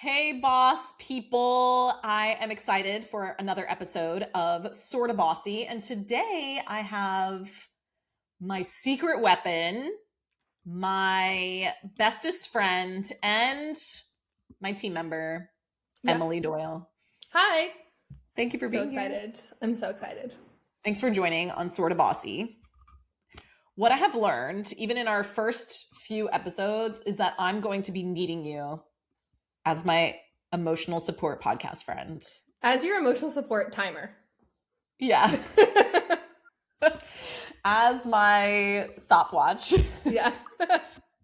Hey, boss people. I am excited for another episode of Sorta Bossy. And today I have my secret weapon, my bestest friend, and my team member, Yeah. Emily Doyle. Hi. Thank you for So being here. excited. I'm so excited. Thanks for joining on Sorta Bossy. What I have learned, even in our first few episodes, is that I'm going to be needing you as my emotional support podcast friend. As your emotional support timer. Yeah. As my stopwatch. Yeah.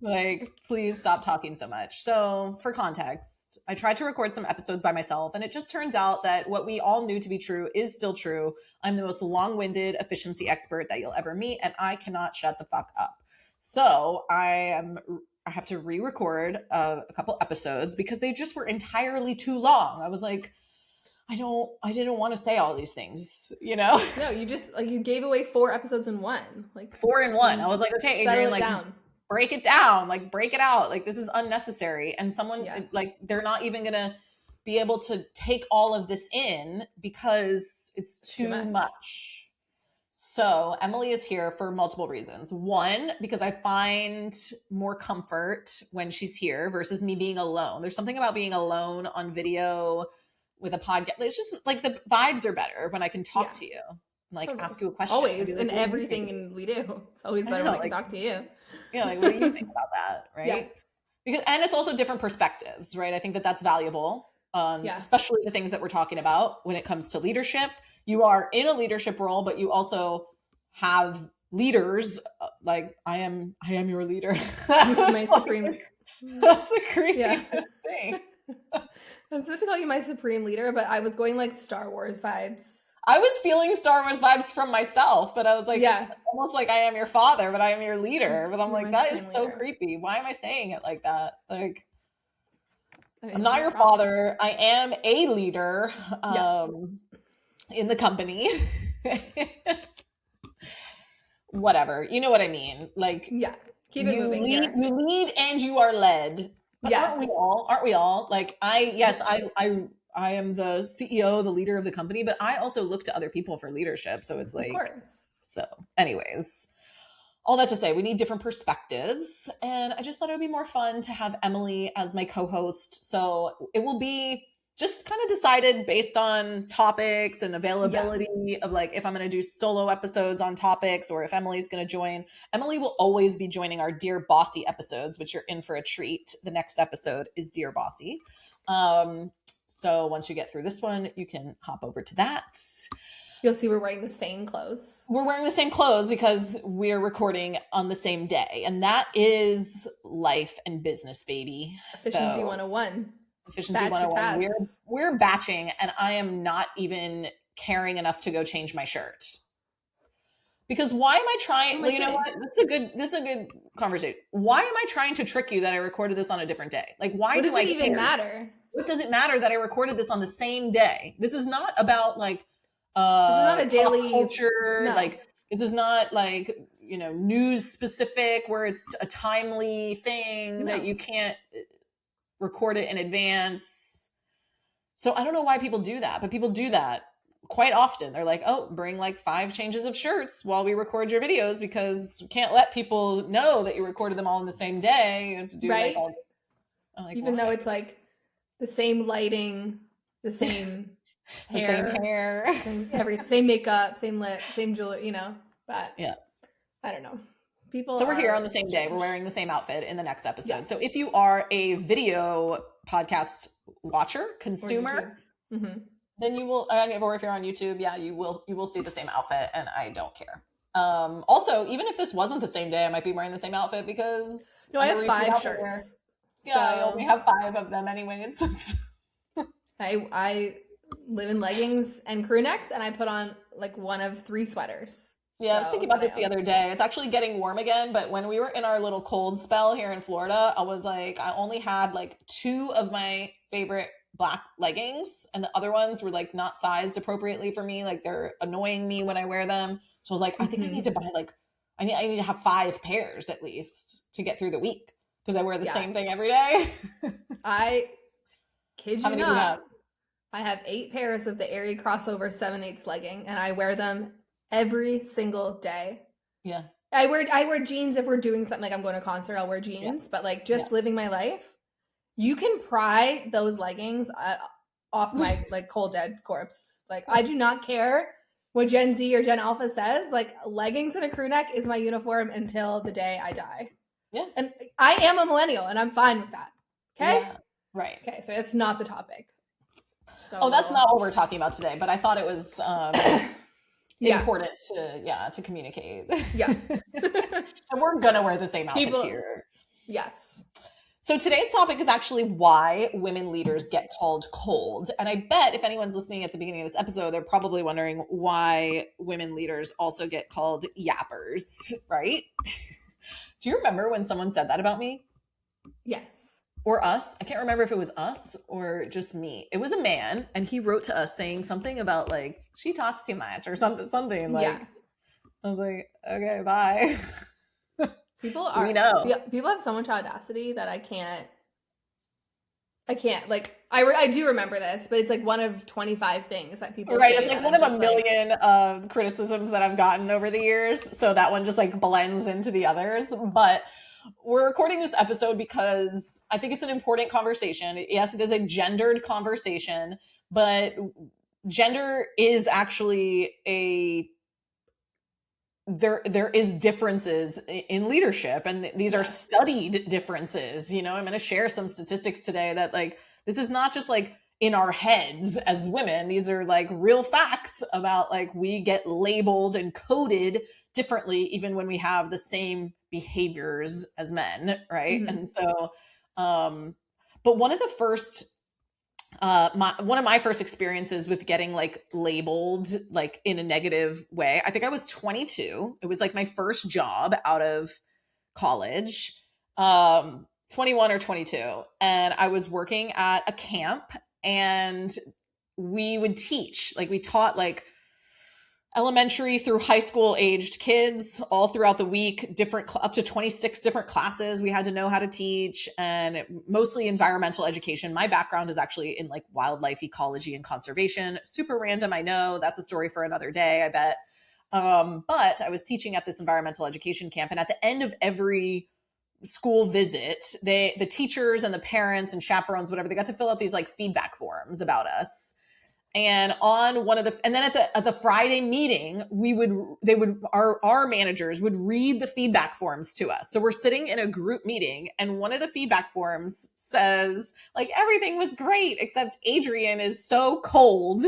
Like, please stop talking so much. So, for context, I tried to record some episodes by myself, and it just turns out that what we all knew to be true is still true. I'm the most long-winded efficiency expert that you'll ever meet, and I cannot shut the fuck up. So, I have to re-record a couple episodes because they just were entirely too long. I was like, I didn't want to say all these things, you know? No, you just you gave away 4 episodes in one. Like 4 in 1. I was like, okay, Adrienne, like down. break it down, like break it out. Like this is unnecessary. And someone like they're not even gonna be able to take all of this in because it's too much. So Emily is here for multiple reasons. One, because I find more comfort when she's here versus me being alone. There's something about being alone on video with a podcast. It's just like the vibes are better when I can talk to you, like ask you a question. Always, like, in everything we do. It's always better when I can talk to you. Yeah, like what do you think about that, right? Yeah. Because, and it's also different perspectives, right? I think that that's valuable, especially the things that we're talking about when it comes to leadership. You are in a leadership role, but you also have leaders. Like I am your leader. My supreme. That's the creepiest thing. I was supposed to call you my supreme leader, but I was going like Star Wars vibes. I was feeling Star Wars vibes from myself, but I was like, almost like I am your father, but I am your leader. But I'm like, that is so creepy. Why am I saying it like that? Like, I'm not your father. I am a leader in the company. Whatever. You know what I mean? Like, keep it moving here. You lead and you are led. Aren't we all? Like, I am the CEO, the leader of the company, but I also look to other people for leadership. So it's like, of course. So anyways, all that to say, we need different perspectives. And I just thought it would be more fun to have Emily as my co-host. So it will be just kind of decided based on topics and availability of like, if I'm going to do solo episodes on topics or if Emily's going to join. Emily will always be joining our Dear Bossy episodes, which you're in for a treat. The next episode is Dear Bossy. So once you get through this one, you can hop over to that. You'll see we're wearing the same clothes. We're wearing the same clothes because we're recording on the same day. And that is life and business, baby. Efficiency 101. Efficiency 101. We're batching, and I am not even caring enough to go change my shirt. Because why am I trying? You know what? This is a good conversation. Why am I trying to trick you that I recorded this on a different day? Like, why do I care? What does it even matter? What does it matter that I recorded this on the same day? This is not about like this is not a daily culture. No. Like this is not like, you know, news specific where it's a timely thing that you can't record it in advance. So I don't know why people do that, but people do that quite often. They're like, oh, bring like 5 changes of shirts while we record your videos because you can't let people know that you recorded them all in the same day. You have to do even though it's like the same lighting, the same hair, same makeup, same lip, same jewelry, you know, but I don't know. So we're here on the same day. We're wearing the same outfit in the next episode. Yeah. So if you are a video podcast watcher, consumer, then you will, or if you're on YouTube, you will see the same outfit, and I don't care. Also, even if this wasn't the same day, I might be wearing the same outfit because I have 5 shirts. I only have 5 of them anyways. I live in leggings and crew necks, and I put on like one of 3 sweaters. Yeah, I was thinking about this the other day. It's actually getting warm again, but when we were in our little cold spell here in Florida, I was like, I only had like 2 of my favorite black leggings, and the other ones were like not sized appropriately for me. Like they're annoying me when I wear them. So I was like, I think I need to buy like, I need to have 5 pairs at least to get through the week because I wear the same thing every day. kid you not. I have 8 pairs of the Aerie crossover 7/8 legging, and I wear them every single day. Yeah. I wear jeans if we're doing something, like I'm going to a concert, I'll wear jeans, but like just living my life, you can pry those leggings off my like cold dead corpse. Like I do not care what Gen Z or Gen Alpha says. Like leggings and a crew neck is my uniform until the day I die. Yeah. And I am a millennial and I'm fine with that. Okay? Yeah. Right. Okay, so it's not the topic. That's not what we're talking about today, but I thought it was important to communicate. Yeah. And we're gonna wear the same outfits here. Yes. So today's topic is actually why women leaders get called cold. And I bet if anyone's listening at the beginning of this episode, they're probably wondering why women leaders also get called yappers, right? Do you remember when someone said that about me? Yes. Or us. I can't remember if it was us or just me. It was a man, and he wrote to us saying something about like, she talks too much or something like, yeah. I was like, okay, bye. People have so much audacity that I can't like, I do remember this, but it's like one of 25 things that people say. It's like one of a million criticisms that I've gotten over the years. So that one just like blends into the others. But we're recording this episode because I think it's an important conversation. Yes, it is a gendered conversation, but gender is actually there is differences in leadership, and these are studied differences. I'm going to share some statistics today that like, this is not just like in our heads as women. These are like real facts about like, we get labeled and coded differently even when we have the same behaviors as men, right? Mm-hmm. And so but one of the first one of my first experiences with getting like labeled like in a negative way, I think I was 22. It was like my first job out of college, 21 or 22, and I was working at a camp, and we would teach, like we taught like elementary through high school aged kids all throughout the week, up to 26 different classes we had to know how to teach, and mostly environmental education. My background is actually in like wildlife ecology and conservation. Super random, I know. That's a story for another day, I bet. But I was teaching at this environmental education camp, and at the end of every school visit, the teachers and the parents and chaperones, whatever, they got to fill out these like feedback forms about us. And on one of and then at the Friday meeting, our managers would read the feedback forms to us. So we're sitting in a group meeting, and one of the feedback forms says like, everything was great except Adrienne is so cold.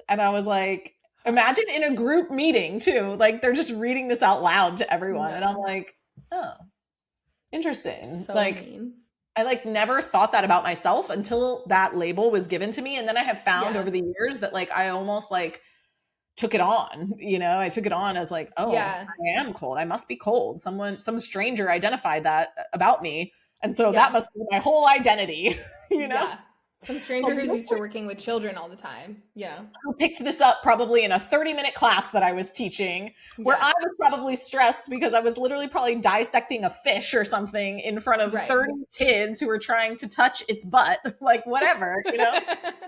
And I was like, imagine in a group meeting too, like they're just reading this out loud to everyone. No. And I'm like, oh, interesting. So like mean. I like never thought that about myself until that label was given to me. And then I have found over the years that like, I almost like took it on, I took it on as like, oh, I am cold. I must be cold. some stranger identified that about me. And so that must be my whole identity, Yeah. Some stranger who's used to working with children all the time. Yeah. Who picked this up probably in a 30-minute class that I was teaching, where I was probably stressed because I was literally probably dissecting a fish or something in front of 30 kids who were trying to touch its butt, like whatever,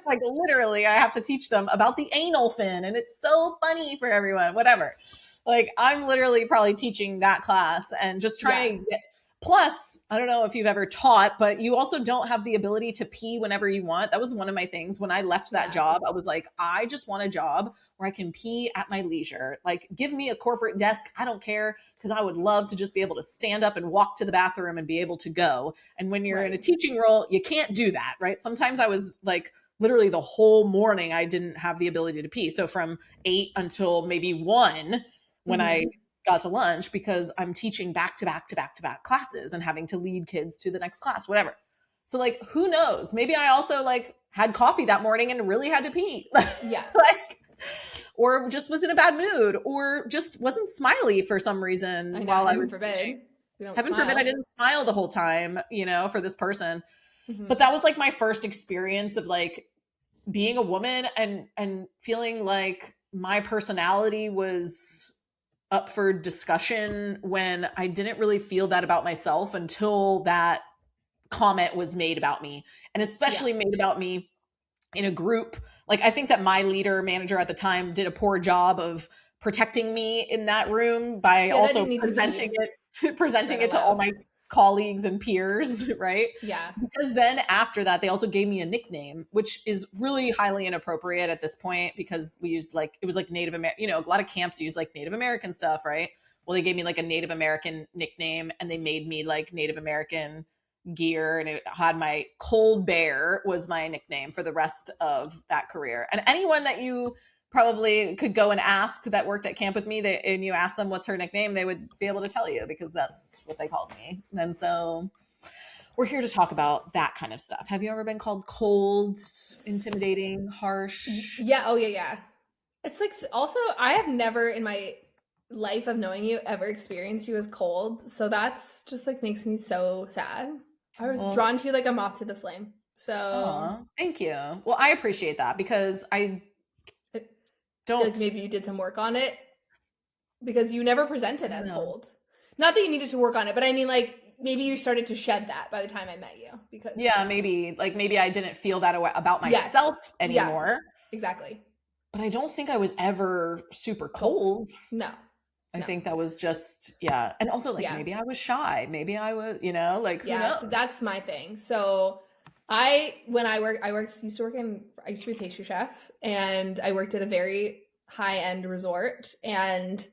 like literally I have to teach them about the anal fin, and it's so funny for everyone, whatever. Like I'm literally probably teaching that class and just trying to get. Plus, I don't know if you've ever taught, but you also don't have the ability to pee whenever you want. That was one of my things. When I left that job, I was like, I just want a job where I can pee at my leisure. Like, give me a corporate desk. I don't care, because I would love to just be able to stand up and walk to the bathroom and be able to go. And when you're in a teaching role, you can't do that, right? Sometimes I was like, literally the whole morning, I didn't have the ability to pee. So from 8 until maybe 1, when I got to lunch, because I'm teaching back to back classes and having to lead kids to the next class, whatever. So like, who knows? Maybe I also like had coffee that morning and really had to pee. Yeah. Like, or just was in a bad mood, or just wasn't smiley for some reason while I was teaching. Heaven forbid I didn't smile the whole time, for this person. Mm-hmm. But that was like my first experience of like being a woman and feeling like my personality was up for discussion, when I didn't really feel that about myself until that comment was made about me, and especially made about me in a group. Like, I think that my leader manager at the time did a poor job of protecting me in that room by also presenting it to all my colleagues and peers, right? Yeah. Because then after that, they also gave me a nickname, which is really highly inappropriate at this point, because we used like, it was like Native American, you know, a lot of camps use like Native American stuff, right? Well, they gave me like a Native American nickname, and they made me like Native American gear, and it had my Cold Bear was my nickname for the rest of that career. And anyone that you probably could go and ask that worked at camp with me, and you ask them what's her nickname, they would be able to tell you, because that's what they called me. And so we're here to talk about that kind of stuff. Have you ever been called cold, intimidating, harsh? Yeah. Oh yeah. It's like, also, I have never in my life of knowing you ever experienced you as cold, so that's just like makes me so sad. I was drawn to you like a moth to the flame. So thank you. Well, I appreciate that, because I don't feel like maybe you did some work on it, because you never presented as cold. Not that you needed to work on it, but I mean, like, maybe you started to shed that by the time I met you. Because maybe I didn't feel that about myself anymore. Yeah, exactly. But I don't think I was ever super cold. No. I think that was just, and also like maybe I was shy, maybe I was, you know, like, who knows? So that's my thing. So I used to be a pastry chef, and I worked at a very high-end resort, and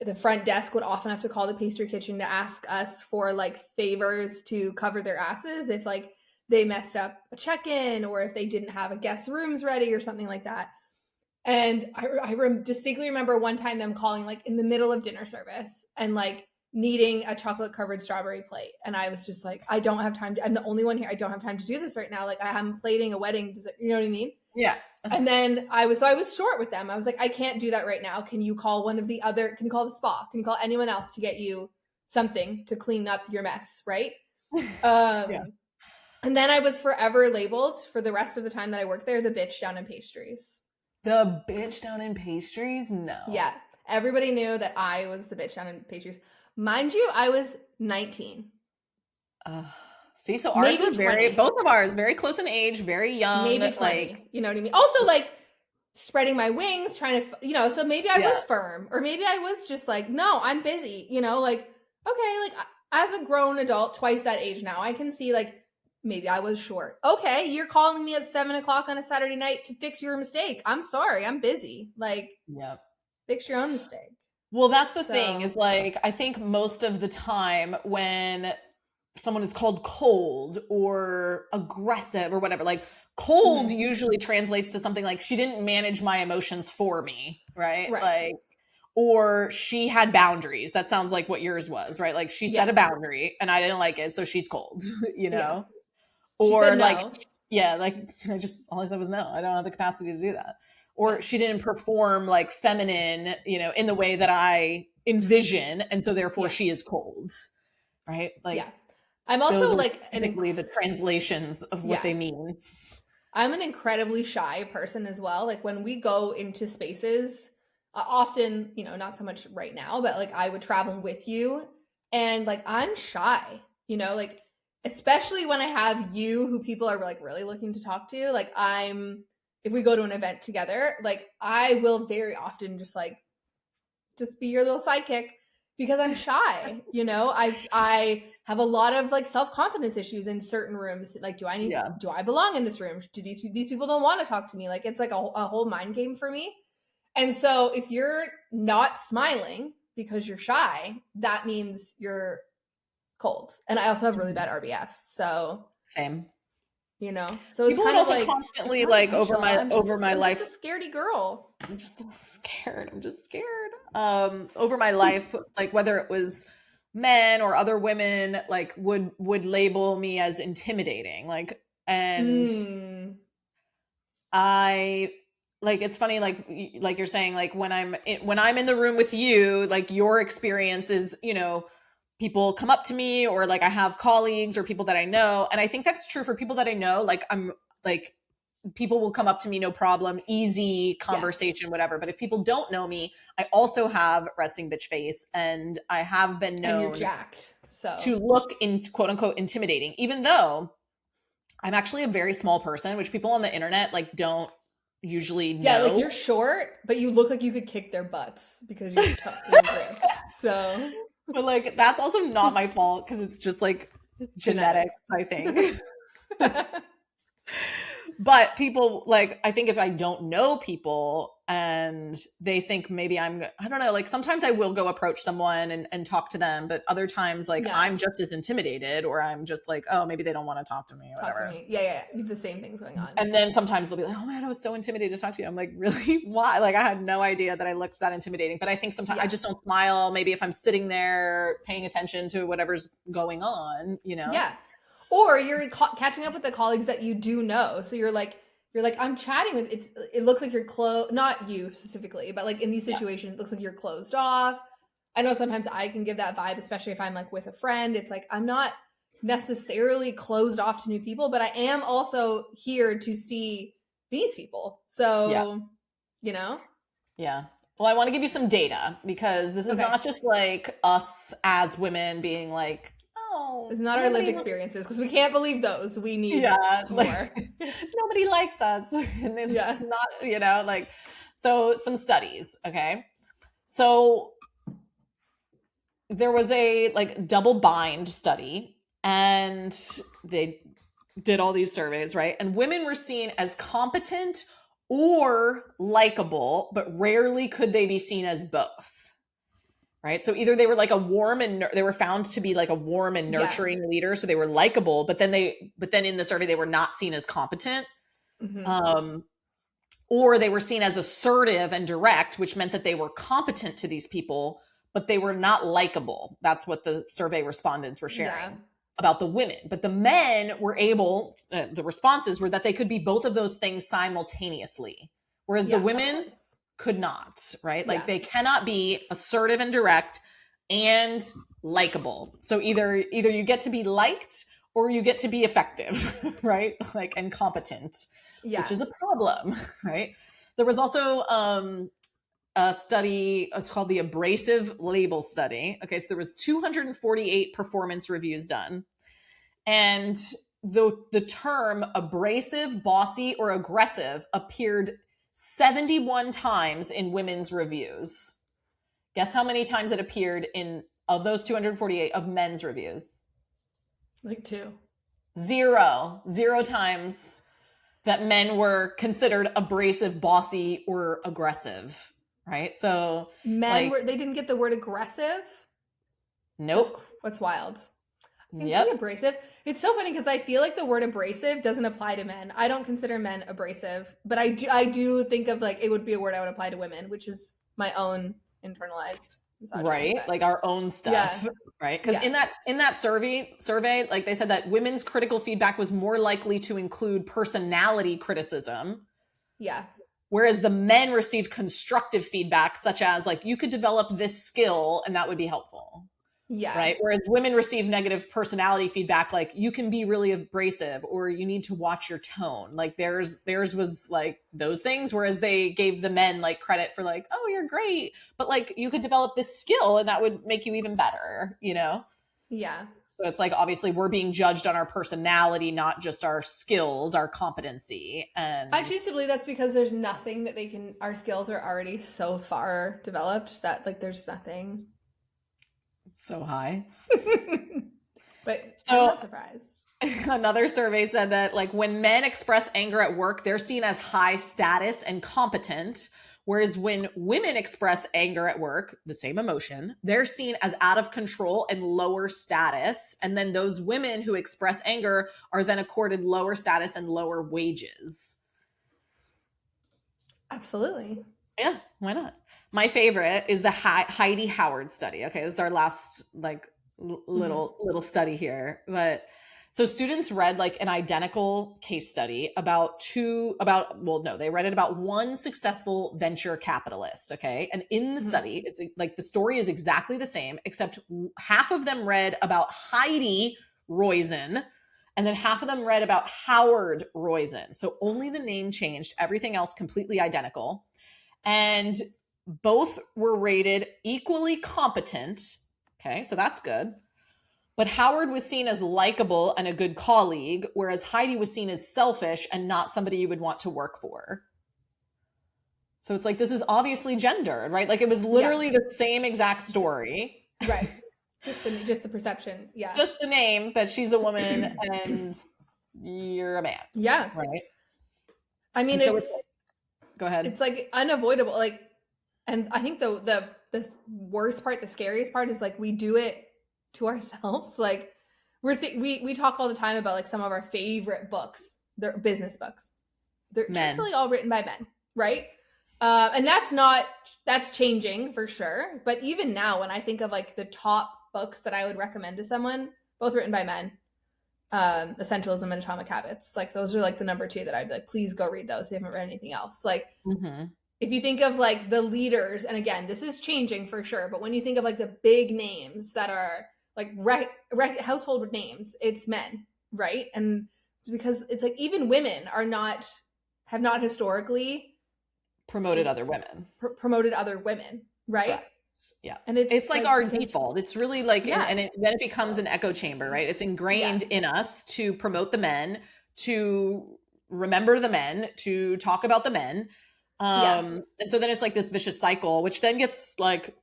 the front desk would often have to call the pastry kitchen to ask us for like favors to cover their asses if like they messed up a check-in, or if they didn't have a guest rooms ready or something like that. And I distinctly remember one time them calling like in the middle of dinner service and like needing a chocolate covered strawberry plate. And I was just like, I don't have time. I'm the only one here. I don't have time to do this right now. Like, I'm plating a wedding dessert. You know what I mean? Yeah. And then I was short with them. I was like, I can't do that right now. Can you call can you call the spa? Can you call anyone else to get you something to clean up your mess? Right. And then I was forever labeled for the rest of the time that I worked there, the bitch down in pastries. The bitch down in pastries? No. Yeah. Everybody knew that I was the bitch down in pastries. Mind you, I was 19. See, so ours were both of ours, very close in age, very young. Maybe 20. Like, you know what I mean? Also, like, spreading my wings, trying to, you know, so maybe I was firm. Or maybe I was just like, no, I'm busy. You know, like, okay, like, as a grown adult, twice that age now, I can see, like, maybe I was short. Okay, you're calling me at 7:00 on a Saturday night to fix your mistake. I'm sorry, I'm busy. Like, fix your own mistake. Well, that's the thing is, like, I think most of the time when someone is called cold or aggressive or whatever, like, cold usually translates to something like, she didn't manage my emotions for me, right? Like, or she had boundaries. That sounds like what yours was, right? Like, she set a boundary and I didn't like it, so she's cold, you know? Or like, like, all I said was no, I don't have the capacity to do that. Or she didn't perform like feminine, you know, in the way that I envision. And so therefore she is cold, right? Like, I'm also like the translations of what they mean. I'm an incredibly shy person as well. Like, when we go into spaces, often, you know, not so much right now, but like I would travel with you, and like, I'm shy, you know, like, especially when I have you who people are like really looking to talk to. Like, if we go to an event together, like, I will very often just be your little sidekick, because I'm shy, you know. I have a lot of like self-confidence issues in certain rooms. Like, do I belong in this room? Do these people don't want to talk to me? Like, it's like a whole mind game for me. And so if you're not smiling because you're shy, that means you're cold. And I also have really bad RBF. So same. You know, so it's people kind of also like constantly like over my life. I'm just a scaredy girl. I'm just a little scared. Over my life, like, whether it was men or other women, like, would label me as intimidating. Like, and I, like, it's funny, like you're saying, like, when I'm in the room with you, like, your experience is, you know, people come up to me, or like I have colleagues or people that I know. And I think that's true for people that I know. Like, I'm like, people will come up to me, no problem, easy conversation, whatever. But if people don't know me, I also have resting bitch face, and I have been known. And you're jacked. to look in quote unquote intimidating, even though I'm actually a very small person, which people on the internet like don't usually know. Yeah, like you're short, but you look like you could kick their butts because you're ripped. So, but like that's also not my fault because it's just like genetics, I think. But people like, I think if I don't know people and they think maybe I don't know, like sometimes I will go approach someone and talk to them, but other times like I'm just as intimidated, or I'm just like, oh, maybe they don't want to talk to me or whatever. Talk to me. Yeah. You have the same things going on. And then sometimes they'll be like, oh man, I was so intimidated to talk to you. I'm like, really? Why? Like I had no idea that I looked that intimidating. But I think sometimes I just don't smile. Maybe if I'm sitting there paying attention to whatever's going on, you know? Yeah. Or you're catching up with the colleagues that you do know. So you're like, I'm chatting with, it looks like you're not you specifically, but like in these situations, it looks like you're closed off. I know sometimes I can give that vibe, especially if I'm like with a friend. It's like, I'm not necessarily closed off to new people, but I am also here to see these people. So, you know? Yeah. Well, I want to give you some data because this is not just like us as women being like, it's not our lived experiences because we can't believe those. We need more. Like, nobody likes us. And it's not, you know, like, so some studies. Okay. So there was a like double blind study and they did all these surveys, right? And women were seen as competent or likable, but rarely could they be seen as both. Right. So either they were like they were found to be like a warm and nurturing leader. So they were likable, but then in the survey, they were not seen as competent. Mm-hmm. Or they were seen as assertive and direct, which meant that they were competent to these people, but they were not likable. That's what the survey respondents were sharing about the women. But the men were able, the responses were that they could be both of those things simultaneously. Whereas the women could not, right? Like they cannot be assertive and direct and likable. So either you get to be liked or you get to be effective, right? Like, and competent, which is a problem, right? There was also a study, it's called the Abrasive Label Study. Okay, so there was 248 performance reviews done. And the term abrasive, bossy, or aggressive appeared 71 times in women's reviews. Guess how many times it appeared of those 248 of men's reviews? Like 2. 0 times that men were considered abrasive, bossy, or aggressive, right? So men they didn't get the word aggressive? Nope. What's wild. Say abrasive. It's so funny because I feel like the word abrasive doesn't apply to men. I don't consider men abrasive, but I do think of like it would be a word I would apply to women, which is my own internalized misogyny, right? Like our own stuff, right? Because in that survey, like they said that women's critical feedback was more likely to include personality criticism. Yeah. Whereas the men received constructive feedback, such as like you could develop this skill and that would be helpful. Yeah. Right. Whereas women receive negative personality feedback, like you can be really abrasive or you need to watch your tone. Like theirs was like those things. Whereas they gave the men like credit for like, oh, you're great. But like you could develop this skill and that would make you even better, you know? Yeah. So it's like, obviously we're being judged on our personality, not just our skills, our competency. And I choose to believe that's because there's nothing that our skills are already so far developed that like there's nothing. So high. But I'm not surprised. Another survey said that like when men express anger at work, they're seen as high status and competent. Whereas when women express anger at work, the same emotion, they're seen as out of control and lower status. And then those women who express anger are then accorded lower status and lower wages. Absolutely. Yeah, why not? My favorite is the Heidi Howard study. Okay, this is our last like little study here. But so students read like an identical case study they read it about one successful venture capitalist. Okay, and in the study, it's like the story is exactly the same, except half of them read about Heidi Roizen, and then half of them read about Howard Roizen. So only the name changed, everything else completely identical. And both were rated equally competent. Okay, so that's good. But Howard was seen as likable and a good colleague, whereas Heidi was seen as selfish and not somebody you would want to work for. So it's like, this is obviously gendered, right? Like it was literally the same exact story. Right. Just the perception. Yeah. Just the name that she's a woman and you're a man. Yeah. Right. I mean, so go ahead. It's like unavoidable. Like, and I think the worst part, the scariest part is like, we do it to ourselves. Like we talk all the time about like some of our favorite books. They're business books. They're truthfully all written by men. Right. And that's changing for sure. But even now, when I think of like the top books that I would recommend to someone, both written by men, Essentialism and Atomic Habits, like those are like the number 2 that I'd be like, please go read those if you haven't read anything else. Like if you think of like the leaders, and again, this is changing for sure, but when you think of like the big names that are like household names, it's men, right? And because it's like even women have not historically promoted other women. Promoted other women, right? Correct. Yeah. And it's like our default. It's really like, then it becomes an echo chamber, right? It's ingrained in us to promote the men, to remember the men, to talk about the men. And so then it's like this vicious cycle, which then gets like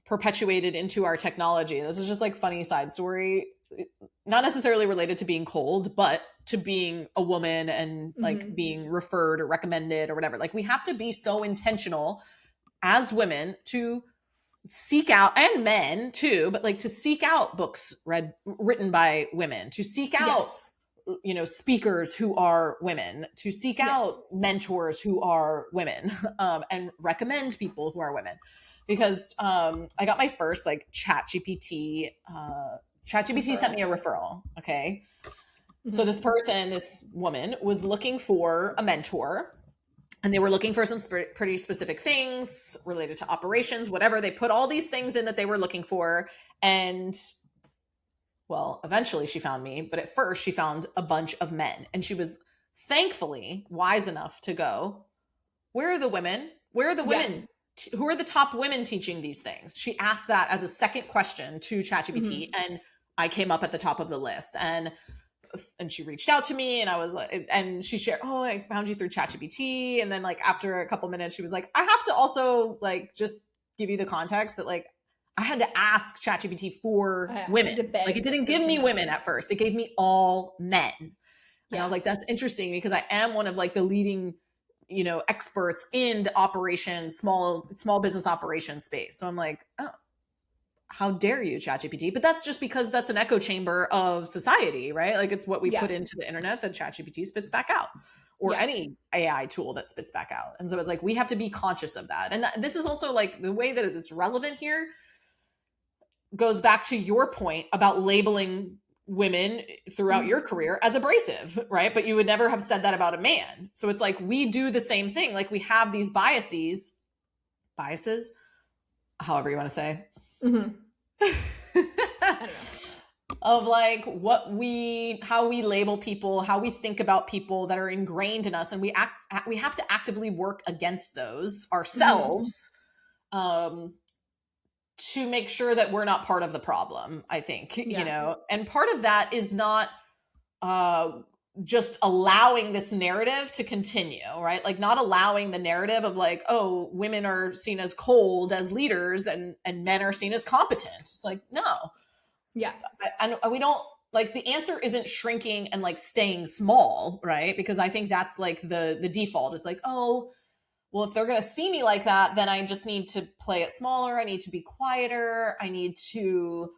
perpetuated into our technology. This is just like funny side story, not necessarily related to being cold, but to being a woman and like being referred or recommended or whatever. Like we have to be so intentional as women to seek out, and men too, but like to seek out books written by women, to seek out speakers who are women, to seek out mentors who are women, and recommend people who are women. Because I got my first like ChatGPT sent me a referral. Okay. So this woman was looking for a mentor, and they were looking for some pretty specific things related to operations, whatever. They put all these things in that they were looking for. And well, eventually she found me, but at first she found a bunch of men, and she was thankfully wise enough to go, where are the women? Where are the women? Who are the top women teaching these things? She asked that as a second question to ChatGPT, and I came up at the top of the list. And she reached out to me, and I was like, and she shared, oh, I found you through ChatGPT. And then like after a couple minutes, she was like, I have to also like just give you the context that like I had to ask ChatGPT for women. Like it didn't give me women at first. It gave me all men. And I was like, that's interesting, because I am one of like the leading, experts in the operations, small business operations space. So I'm like, oh, how dare you, ChatGPT? But that's just because that's an echo chamber of society, right? Like it's what we put into the internet that ChatGPT spits back out, or any AI tool that spits back out. And so it's like, we have to be conscious of that. And this is also like the way that it is relevant here goes back to your point about labeling women throughout your career as abrasive, right? But you would never have said that about a man. So it's like, we do the same thing. Like we have these biases, however you want to say, of like how we label people, how we think about people that are ingrained in us. And we have to actively work against those ourselves, to make sure that we're not part of the problem, I think, and part of that is not just allowing this narrative to continue, right? Like not allowing the narrative of like, oh, women are seen as cold as leaders and men are seen as competent. It's like, no. Yeah. And we don't, like, the answer isn't shrinking and like staying small, right? Because I think that's like the default is like, oh, well, if they're going to see me like that, then I just need to play it smaller. I need to be quieter. I need to,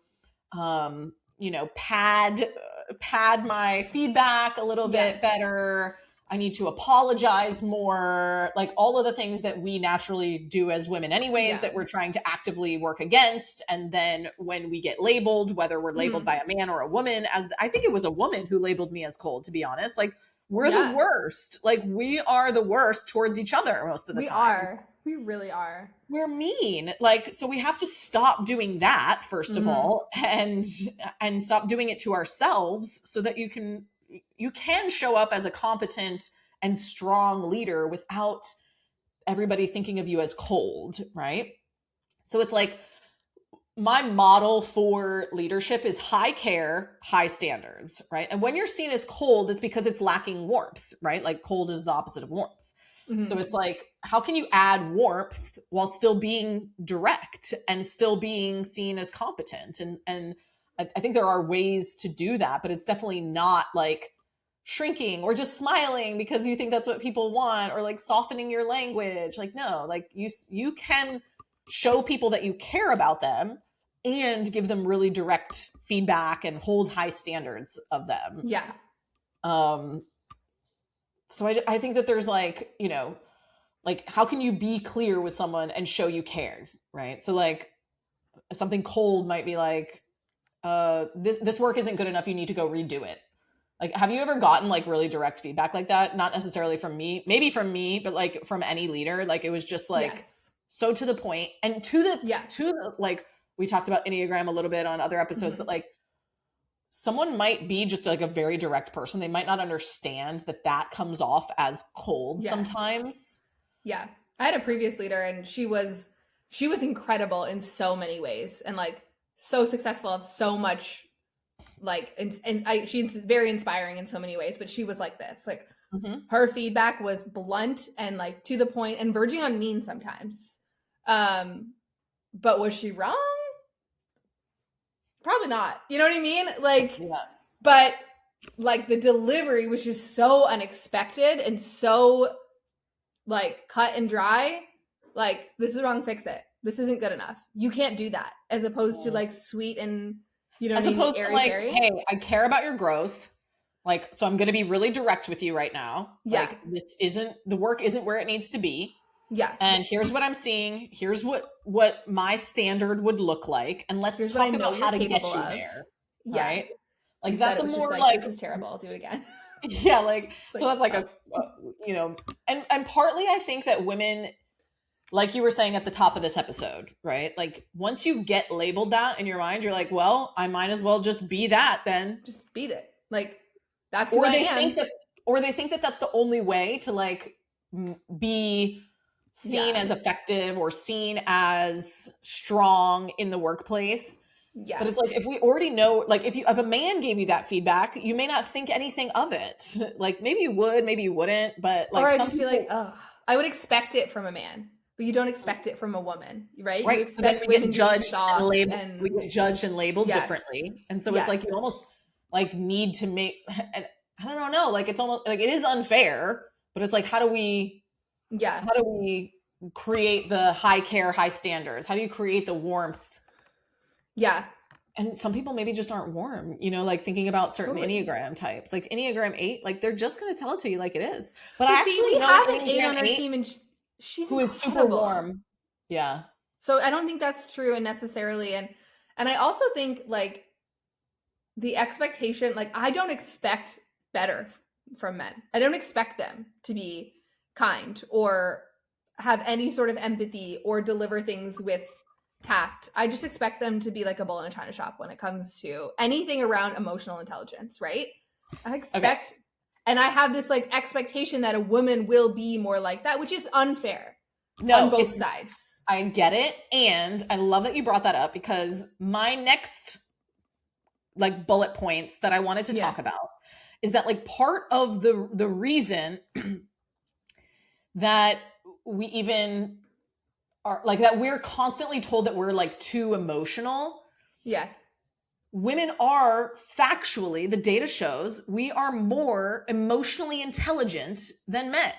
pad my feedback a little bit better. I need to apologize more, like all of the things that we naturally do as women anyways, that we're trying to actively work against. And then when we get labeled, whether we're labeled by a man or a woman, as I think it was a woman who labeled me as cold, to be honest, like we're the worst. Like we are the worst towards each other most of the time. We really are. We're mean. Like, so we have to stop doing that first of all, and stop doing it to ourselves so that you can show up as a competent and strong leader without everybody thinking of you as cold, right? So it's like my model for leadership is high care, high standards, right? And when you're seen as cold, it's because it's lacking warmth, right? Like cold is the opposite of warmth. Mm-hmm. So it's like, how can you add warmth while still being direct and still being seen as competent? And I think there are ways to do that, but it's definitely not like shrinking or just smiling because you think that's what people want, or like softening your language. Like, no, like you can show people that you care about them and give them really direct feedback and hold high standards of them. Yeah. So I think that there's like, you know, like how can you be clear with someone and show you care, right? So like something cold might be like, this work isn't good enough. You need to go redo it. Like, have you ever gotten like really direct feedback like that? Not necessarily from me, maybe from me, but like from any leader. Like it was just like so to the point and to the like, we talked about Enneagram a little bit on other episodes, but like someone might be just like a very direct person. They might not understand that comes off as cold sometimes. Yeah. I had a previous leader and she was incredible in so many ways and like so successful of so much, like, she's very inspiring in so many ways, but she was like this, like her feedback was blunt and like to the point and verging on mean sometimes. But was she wrong? Probably not. You know what I mean? Like, but like the delivery was just so unexpected and so like cut and dry. Like, this is wrong, fix it. This isn't good enough. You can't do that. As opposed to like sweet and, you know, as opposed to like, hey, I care about your growth. Like, so I'm going to be really direct with you right now. Yeah. Like, the work isn't where it needs to be. Yeah. And here's what I'm seeing. Here's what my standard would look like. And let's talk about how to get you there. Yeah. Right? Like, that's a more like, this is terrible. I'll do it again. Yeah. Like, so that's like you know, and partly I think that women, like you were saying at the top of this episode, right? Like once you get labeled that in your mind, you're like, well, I might as well just be that then. Just be that. Like, that's who I am. Or they think that that's the only way to like be seen as effective or seen as strong in the workplace. Yeah. But it's like, if we already know, like if a man gave you that feedback, you may not think anything of it. Like maybe you would, maybe you wouldn't, but like, or I'd just be like, oh, I would expect it from a man, but you don't expect it from a woman, right? Right. You expect we get judged and labeled. We get judged and labeled differently. And so it's like, you almost like need to make, and I don't know, like it's almost like it is unfair, but it's like, how do we create the high care, high standards? How do you create the warmth? Yeah. And some people maybe just aren't warm, you know, like thinking about certain Enneagram types, like Enneagram 8, like they're just going to tell it to you like it is. But I actually have an 8 on our team and she's who is super warm. Yeah. So I don't think that's true and necessarily. And I also think like the expectation, like I don't expect better from men. I don't expect them to be kind or have any sort of empathy or deliver things with tact. I just expect them to be like a bull in a china shop when it comes to anything around emotional intelligence, right? I expect, and I have this like expectation that a woman will be more like that, which is unfair on both sides. I get it. And I love that you brought that up because my next like bullet points that I wanted to talk about is that like part of the reason that we even are like that we're constantly told that we're like too emotional. Yeah. Women are factually, the data shows, we are more emotionally intelligent than men.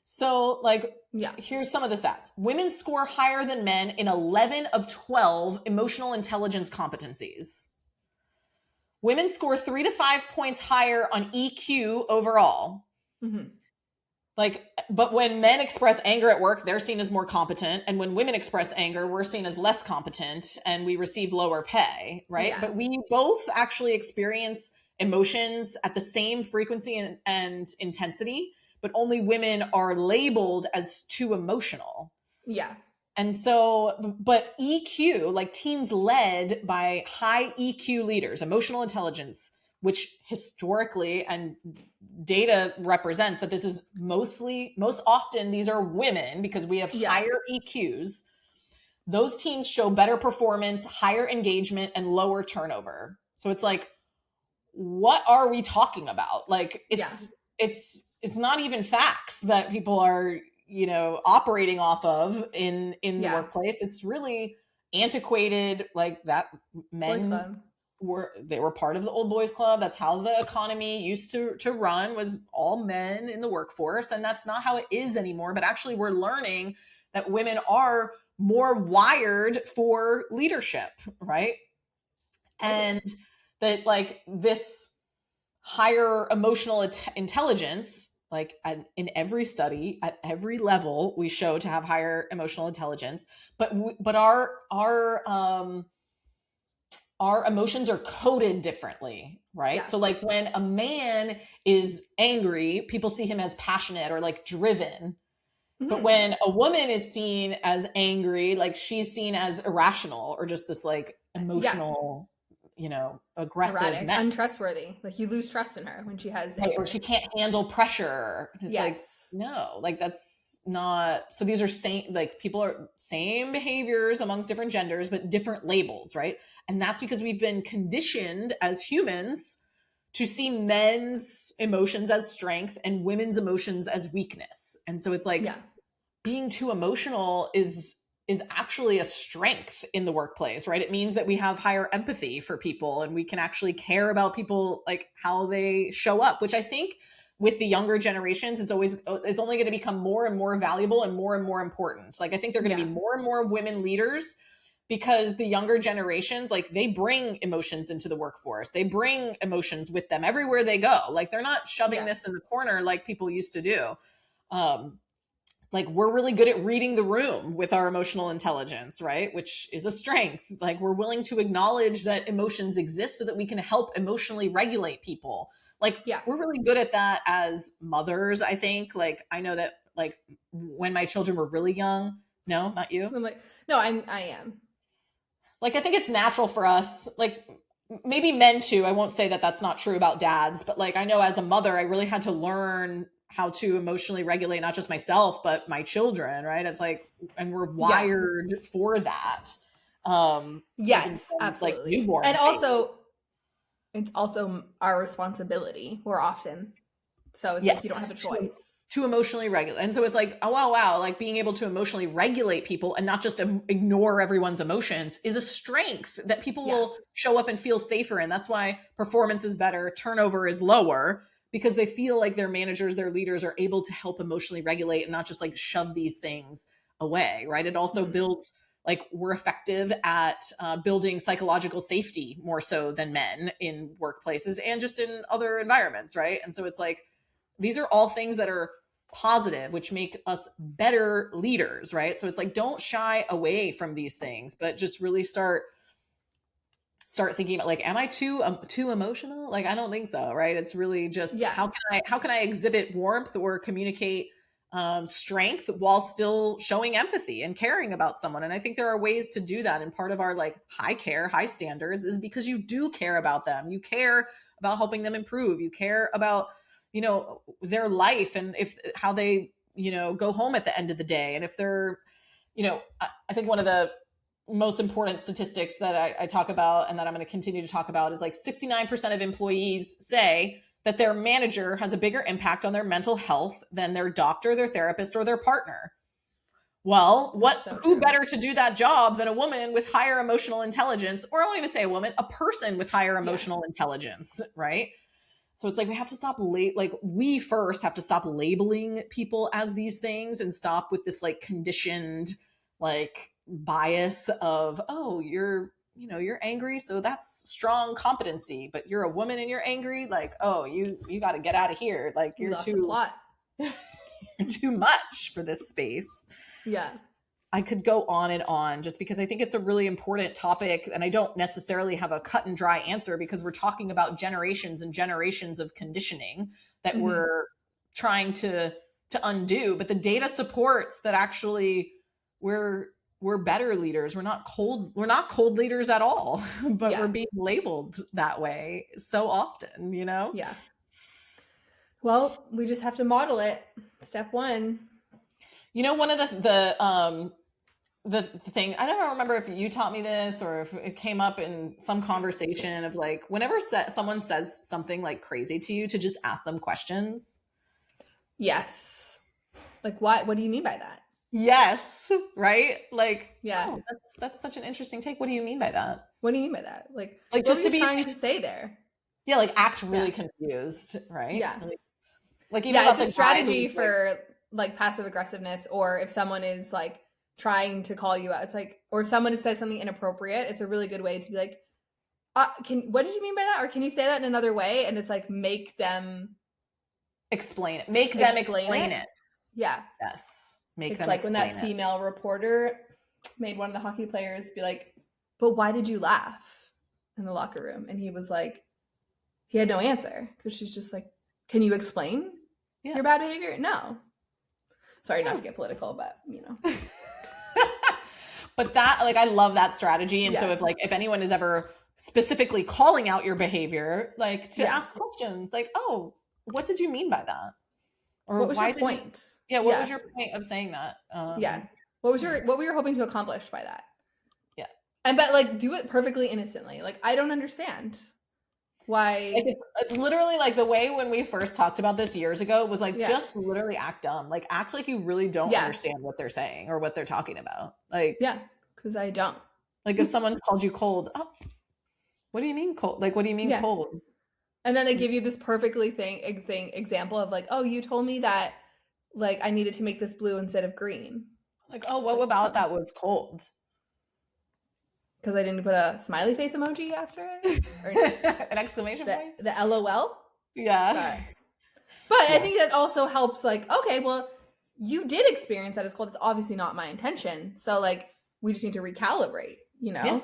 So like, here's some of the stats. Women score higher than men in 11 of 12 emotional intelligence competencies. Women score 3 to 5 points higher on EQ overall. Mm-hmm. Like, but when men express anger at work, they're seen as more competent. And when women express anger, we're seen as less competent and we receive lower pay, right? Yeah. But we both actually experience emotions at the same frequency and intensity, but only women are labeled as too emotional. Yeah. And so, but EQ, like teams led by high EQ leaders, emotional intelligence, which historically and data represents that this is most often these are women because we have higher EQs. those teams show better performance, higher engagement, and lower turnover. So it's like, what are we talking about? Like, it's not even facts that people are, operating off of in the workplace. It's really antiquated, like that men were part of the old boys club. That's how the economy used to run, was all men in the workforce. And that's not how it is anymore. But actually we're learning that women are more wired for leadership, right? And that like this higher emotional intelligence, like in every study at every level, we show to have higher emotional intelligence, but our emotions are coded differently, right? Yeah. So like when a man is angry, people see him as passionate or like driven. But when a woman is seen as angry, like she's seen as irrational or just this like emotional, aggressive, untrustworthy. Like you lose trust in her when she has anger. Right, or she can't handle pressure. It's like, no, like that's not. So these are people are same behaviors amongst different genders, but different labels, right? And that's because we've been conditioned as humans to see men's emotions as strength and women's emotions as weakness. And so it's like being too emotional is actually a strength in the workplace, right? It means that we have higher empathy for people and we can actually care about people, like how they show up, which I think with the younger generations is only going to become more and more valuable and more important. Like I think there are going to be more and more women leaders because the younger generations, like they bring emotions into the workforce. They bring emotions with them everywhere they go. Like they're not shoving this in the corner like people used to do. Like we're really good at reading the room with our emotional intelligence, right? Which is a strength. Like we're willing to acknowledge that emotions exist so that we can help emotionally regulate people. Like we're really good at that as mothers, I think. Like I know that like when my children were really young, no, not you. I'm like, no, I am. Like I think it's natural for us, like maybe men too. I won't say that that's not true about dads, but like I know as a mother, I really had to learn how to emotionally regulate not just myself, but my children, right? It's like, and we're wired for that. Yes, absolutely. Like newborn and also, it's also our responsibility more often. So it's like you don't have a choice. To emotionally regulate. And so it's like, oh, wow, like being able to emotionally regulate people and not just ignore everyone's emotions is a strength that people will show up and feel safer in. That's why performance is better, turnover is lower, because they feel like their managers, their leaders are able to help emotionally regulate and not just like shove these things away, right? It also builds, like we're effective at building psychological safety more so than men in workplaces and just in other environments, right? And so it's like, these are all things that are positive, which make us better leaders, right? So it's like, don't shy away from these things, but just really start thinking about like, am I too emotional? Like, I don't think so, right? It's really just how can I exhibit warmth or communicate strength while still showing empathy and caring about someone? And I think there are ways to do that. And part of our like high standards is because you do care about them. You care about helping them improve. You care about, their life and how they, go home at the end of the day. And if they're, I think one of the most important statistics that I talk about and that I'm going to continue to talk about is like 69% of employees say that their manager has a bigger impact on their mental health than their doctor, their therapist, or their partner. Well, who better to do that job than a woman with higher emotional intelligence, or I won't even say a woman, a person with higher emotional intelligence, right? So it's like we have to stop we first have to stop labeling people as these things and stop with this like conditioned like bias of, oh, you're angry, so that's strong competency, but you're a woman and you're angry, like, oh, you got to get out of here, like you're too you're too much for this space. I could go on and on just because I think it's a really important topic, and I don't necessarily have a cut and dry answer because we're talking about generations and generations of conditioning that we're trying to undo. But the data supports that actually we're better leaders. We're not cold leaders at all, but we're being labeled that way so often, Yeah. Well, we just have to model it. Step one. One of the the thing, I don't remember if you taught me this or if it came up in some conversation of like, whenever someone says something like crazy to you, to just ask them questions. Yes. Like, what do you mean by that? Yes. Right. Like, yeah, oh, that's such an interesting take. What do you mean by that? What do you mean by that? Like just to be trying to say there. Yeah. Like act really confused. Right. Yeah. Like even it's a strategy for like passive aggressiveness, or if someone is like trying to call you out, it's like, or if someone says something inappropriate, it's a really good way to be like, what did you mean by that? Or can you say that in another way? And it's like, make them explain it. Make them explain it. Yeah. Yes. It's like when that female reporter made one of the hockey players be like, but why did you laugh in the locker room? And he was like, he had no answer, because she's just like, can you explain your bad behavior? No. Sorry, not to get political, but you know. But that, like, I love that strategy. And so if anyone is ever specifically calling out your behavior, like to ask questions like, oh, what did you mean by that? Or what was your point? What was your point of saying that? What were you hoping to accomplish by that? Yeah. But like, do it perfectly innocently. Like, I don't understand why. Like it's literally like the way when we first talked about this years ago was like, just literally act dumb. Like act like you really don't understand what they're saying or what they're talking about. Like, because I don't. Like if someone called you cold, oh, what do you mean cold? Like, what do you mean cold? And then they give you this perfectly example of like, oh, you told me that like I needed to make this blue instead of green. Like, oh, what about that was cold? Because I didn't put a smiley face emoji after it? Or an exclamation point? The LOL? Yeah. But I think that also helps, like, okay, well, you did experience that as cold. It's obviously not my intention. So like, we just need to recalibrate, you know?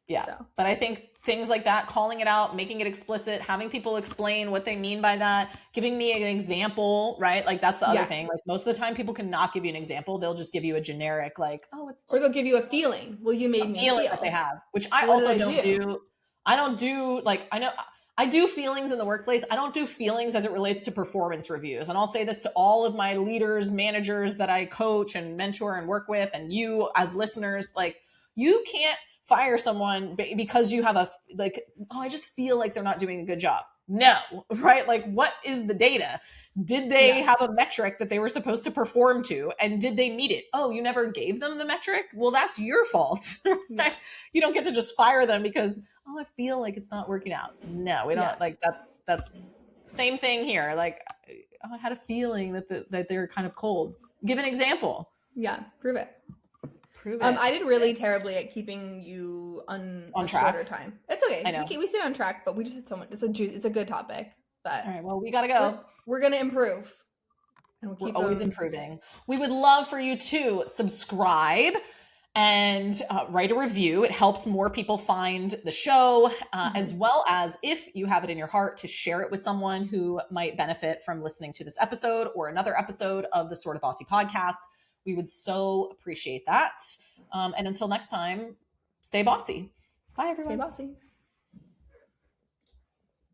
Yeah. So. But I think things like that, calling it out, making it explicit, having people explain what they mean by that, giving me an example, right? Like that's the other thing. Like most of the time people cannot give you an example. They'll just give you a generic, like, oh, it's just or they'll give you a feeling. Well, you made me feel that they have, which I also don't do. I don't do like, I do feelings in the workplace. I don't do feelings as it relates to performance reviews. And I'll say this to all of my leaders, managers that I coach and mentor and work with, and you as listeners, like you can't fire someone because you have I just feel like they're not doing a good job. No, right? Like what is the data? Did they have a metric that they were supposed to perform to? And did they meet it? Oh, you never gave them the metric? Well, that's your fault. Right? You don't get to just fire them because, oh, I feel like it's not working out. No, we don't like that's same thing here. Like I had a feeling that they're kind of cold. Give an example. Yeah, prove it. I did really terribly at keeping you on track. Shorter time. It's okay. I know. We stayed on track, but we just had so much. It's a good topic. But all right, well, we gotta go. We're gonna improve. And we're always improving. We would love for you to subscribe and write a review. It helps more people find the show, as well as if you have it in your heart to share it with someone who might benefit from listening to this episode or another episode of the Sort of Bossy podcast. We would so appreciate that. And until next time, stay bossy. Bye, everyone. Stay bossy.